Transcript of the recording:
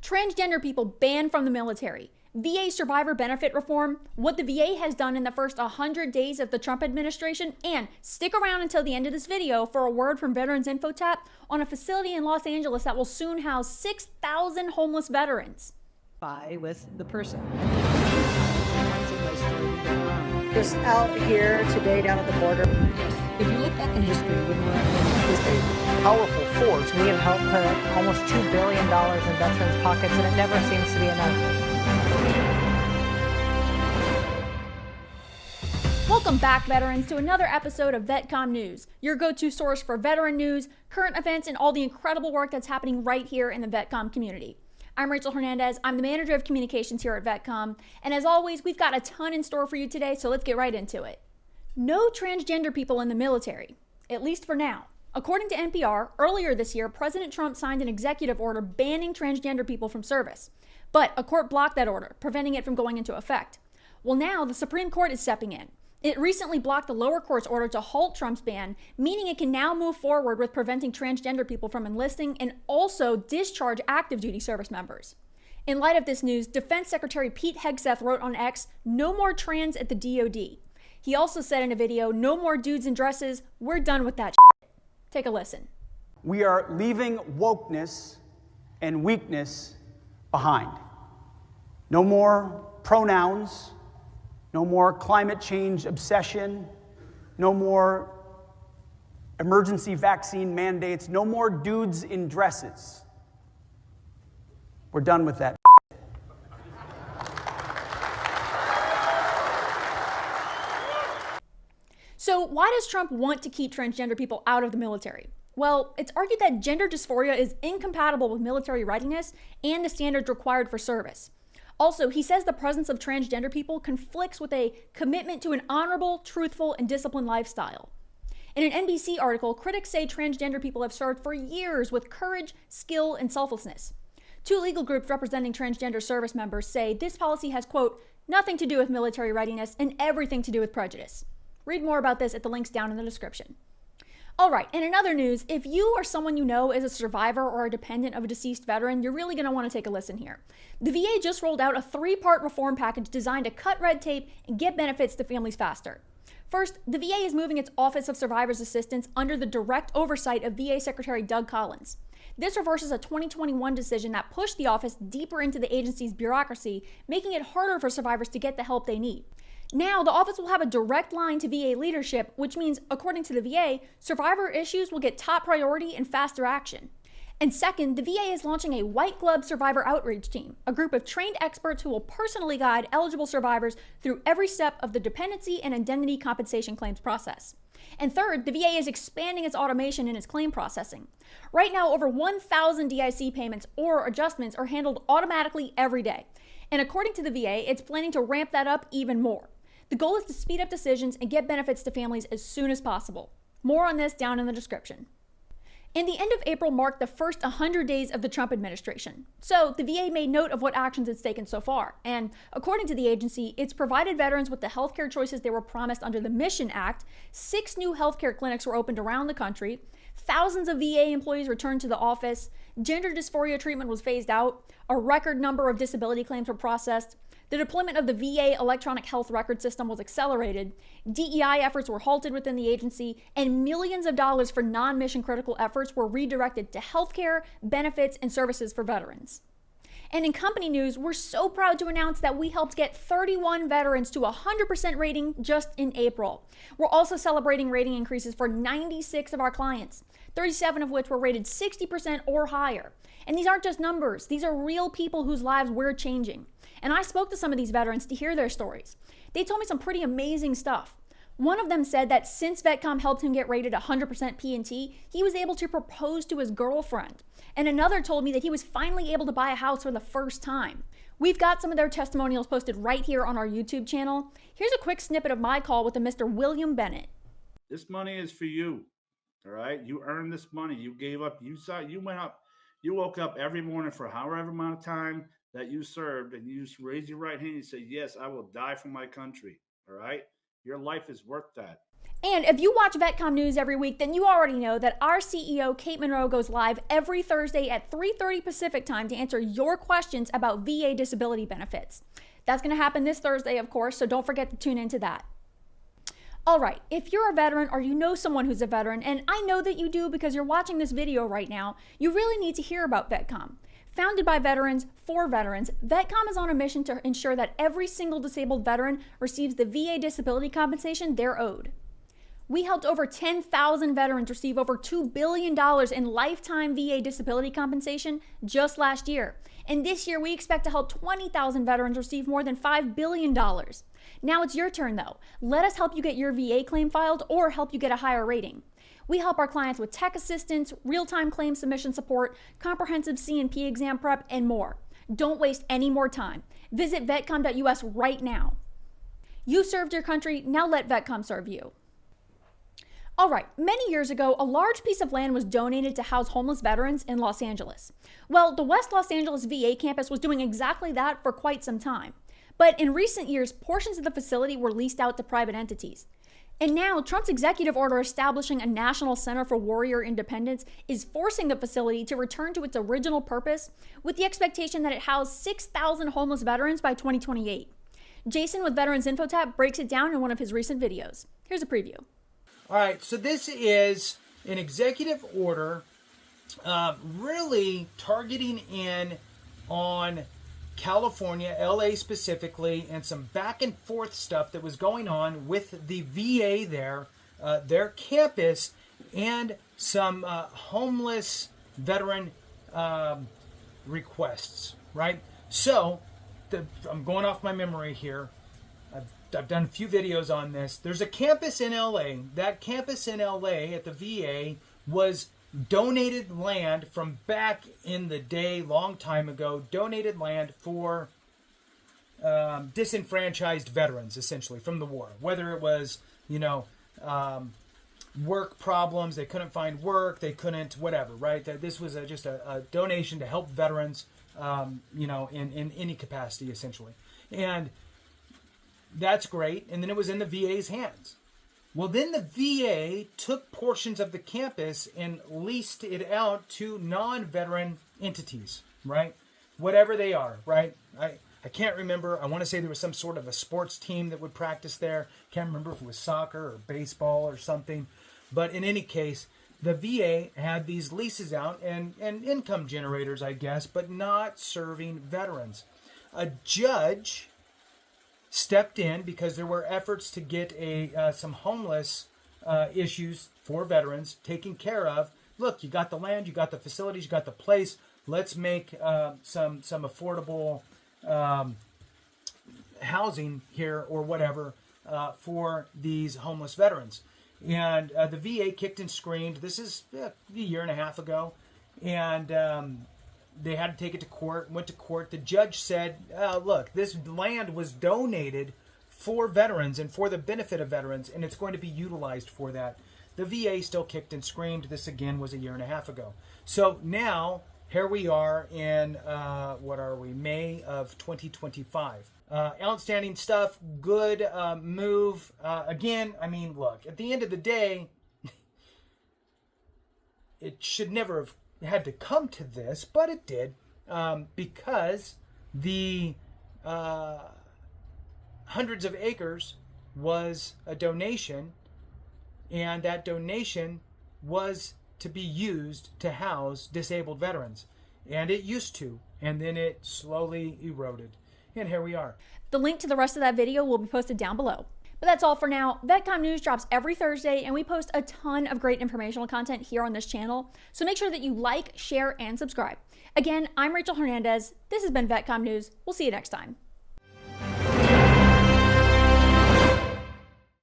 Transgender people banned from the military. VA survivor benefit reform, what the VA has done in the first 100 days of the Trump administration, and stick around until the end of this video for a word from veteransinfotap on a facility in Los Angeles that will soon house 6,000 homeless veterans. With the person. Just out here today down at the border. If you look back in history, when we're in a powerful force. We have helped put almost $2 billion in veterans' pockets, and it never seems to be enough. Welcome back, veterans, to another episode of VetComm News, your go-to source for veteran news, current events, and all the incredible work that's happening right here in the VetComm community. I'm Rachel Hernandez. I'm the manager of communications here at VetComm, and as always, we've got a ton in store for you today, so let's get right into it. No transgender people in the military, at least for now. According to NPR, earlier this year, President Trump signed an executive order banning transgender people from service, but a court blocked that order, preventing it from going into effect. Well, now the Supreme Court is stepping in. It recently blocked the lower court's order to halt Trump's ban, meaning it can now move forward with preventing transgender people from enlisting and also discharge active duty service members. In light of this news, Defense Secretary Pete Hegseth wrote on X, "No more trans at the DoD." He also said in a video, "No more dudes in dresses, we're done with that shit." Take a listen. We are leaving wokeness and weakness behind. No more pronouns. No more climate change obsession, no more emergency vaccine mandates, no more dudes in dresses. We're done with that. So why does Trump want to keep transgender people out of the military? Well, it's argued that gender dysphoria is incompatible with military readiness and the standards required for service. Also, he says the presence of transgender people conflicts with a commitment to an honorable, truthful, and disciplined lifestyle. In an NBC article, critics say transgender people have served for years with courage, skill, and selflessness. Two legal groups representing transgender service members say this policy has, quote, nothing to do with military readiness and everything to do with prejudice. Read more about this at the links down in the description. All right, and in other news, if you or someone you know is a survivor or a dependent of a deceased veteran, you're really going to want to take a listen here. The VA just rolled out a 3-part reform package designed to cut red tape and get benefits to families faster. First, the VA is moving its Office of Survivors Assistance under the direct oversight of VA Secretary Doug Collins. This reverses a 2021 decision that pushed the office deeper into the agency's bureaucracy, making it harder for survivors to get the help they need. Now, the office will have a direct line to VA leadership, which means, according to the VA, survivor issues will get top priority and faster action. And second, the VA is launching a white glove survivor outreach team, a group of trained experts who will personally guide eligible survivors through every step of the dependency and indemnity compensation claims process. And third, the VA is expanding its automation in its claim processing. Right now, over 1,000 DIC payments or adjustments are handled automatically every day. And according to the VA, it's planning to ramp that up even more. The goal is to speed up decisions and get benefits to families as soon as possible. More on this down in the description. And the end of April marked the first 100 days of the Trump administration. So the VA made note of what actions it's taken so far. And according to the agency, it's provided veterans with the healthcare choices they were promised under the Mission Act. 6 new healthcare clinics were opened around the country. Thousands of VA employees returned to the office. Gender dysphoria treatment was phased out. A record number of disability claims were processed. The deployment of the VA electronic health record system was accelerated, DEI efforts were halted within the agency, and millions of dollars for non-mission critical efforts were redirected to healthcare, benefits, and services for veterans. And in company news, we're so proud to announce that we helped get 31 veterans to 100% rating just in April. We're also celebrating rating increases for 96 of our clients, 37 of which were rated 60% or higher. And these aren't just numbers, these are real people whose lives we're changing. And I spoke to some of these veterans to hear their stories. They told me some pretty amazing stuff. One of them said that since VetComm helped him get rated 100% P&T, he was able to propose to his girlfriend. And another told me that he was finally able to buy a house for the first time. We've got some of their testimonials posted right here on our YouTube channel. Here's a quick snippet of my call with a Mr. William Bennett. This money is for you, all right? You earned this money. You gave up. You went up. You woke up every morning for however amount of time that you served, and you just raise your right hand and say, yes, I will die for my country, all right? Your life is worth that. And if you watch VetComm News every week, then you already know that our CEO, Kate Monroe, goes live every Thursday at 3:30 Pacific time to answer your questions about VA disability benefits. That's going to happen this Thursday, of course, so don't forget to tune into that. All right, if you're a veteran or you know someone who's a veteran, and I know that you do because you're watching this video right now, you really need to hear about VetComm. Founded by veterans for veterans, VetComm is on a mission to ensure that every single disabled veteran receives the VA disability compensation they're owed. We helped over 10,000 veterans receive over $2 billion in lifetime VA disability compensation just last year. And this year, we expect to help 20,000 veterans receive more than $5 billion. Now it's your turn, though. Let us help you get your VA claim filed or help you get a higher rating. We help our clients with tech assistance, real-time claim submission support, comprehensive C&P exam prep, and more. Don't waste any more time. Visit vetcomm.us right now. You served your country, now let VetComm serve you. All right, many years ago, a large piece of land was donated to house homeless veterans in Los Angeles. Well, the West Los Angeles VA campus was doing exactly that for quite some time. But in recent years, portions of the facility were leased out to private entities. And now, Trump's executive order establishing a National Center for Warrior Independence is forcing the facility to return to its original purpose with the expectation that it housed 6,000 homeless veterans by 2028. Jason with veteransinfotap breaks it down in one of his recent videos. Here's a preview. All right, so this is an executive order really targeting in on California, LA specifically, and some back and forth stuff that was going on with the VA there, their campus, and some homeless veteran requests, right? So, I'm going off my memory here. I've done a few videos on this. There's a campus in LA. That campus in LA at the VA was donated land from back in the day, long time ago, donated land for disenfranchised veterans, essentially, from the war. Whether it was, work problems, they couldn't find work, they couldn't, whatever, right? This was just a donation to help veterans, in any capacity, essentially. And that's great. And then it was in the VA's hands. Well, then the VA took portions of the campus and leased it out to non-veteran entities, right? Whatever they are, right? I can't remember. I want to say there was some sort of a sports team that would practice there. Can't remember if it was soccer or baseball or something. But in any case, the VA had these leases out and income generators, I guess, but not serving veterans. A judge stepped in because there were efforts to get some homeless issues for veterans taken care of. Look, you got the land, you got the facilities, you got the place. Let's make some affordable housing here or whatever for these homeless veterans. And the VA kicked and screamed. This is a year and a half ago. And they had to take it to court, went to court. The judge said, look, this land was donated for veterans and for the benefit of veterans, and it's going to be utilized for that. The VA still kicked and screamed. This, again, was a year and a half ago. So now, here we are in, May of 2025. Outstanding stuff, good move. Again, I mean, look, at the end of the day, it should never have had to come to this, but it did, because the hundreds of acres was a donation, and that donation was to be used to house disabled veterans. And it used to, and then it slowly eroded. And here we are. The link to the rest of that video will be posted down below. But that's all for now. VetComm News drops every Thursday, and we post a ton of great informational content here on this channel. So make sure that you like, share, and subscribe. Again, I'm Rachel Hernandez. This has been VetComm News. We'll see you next time.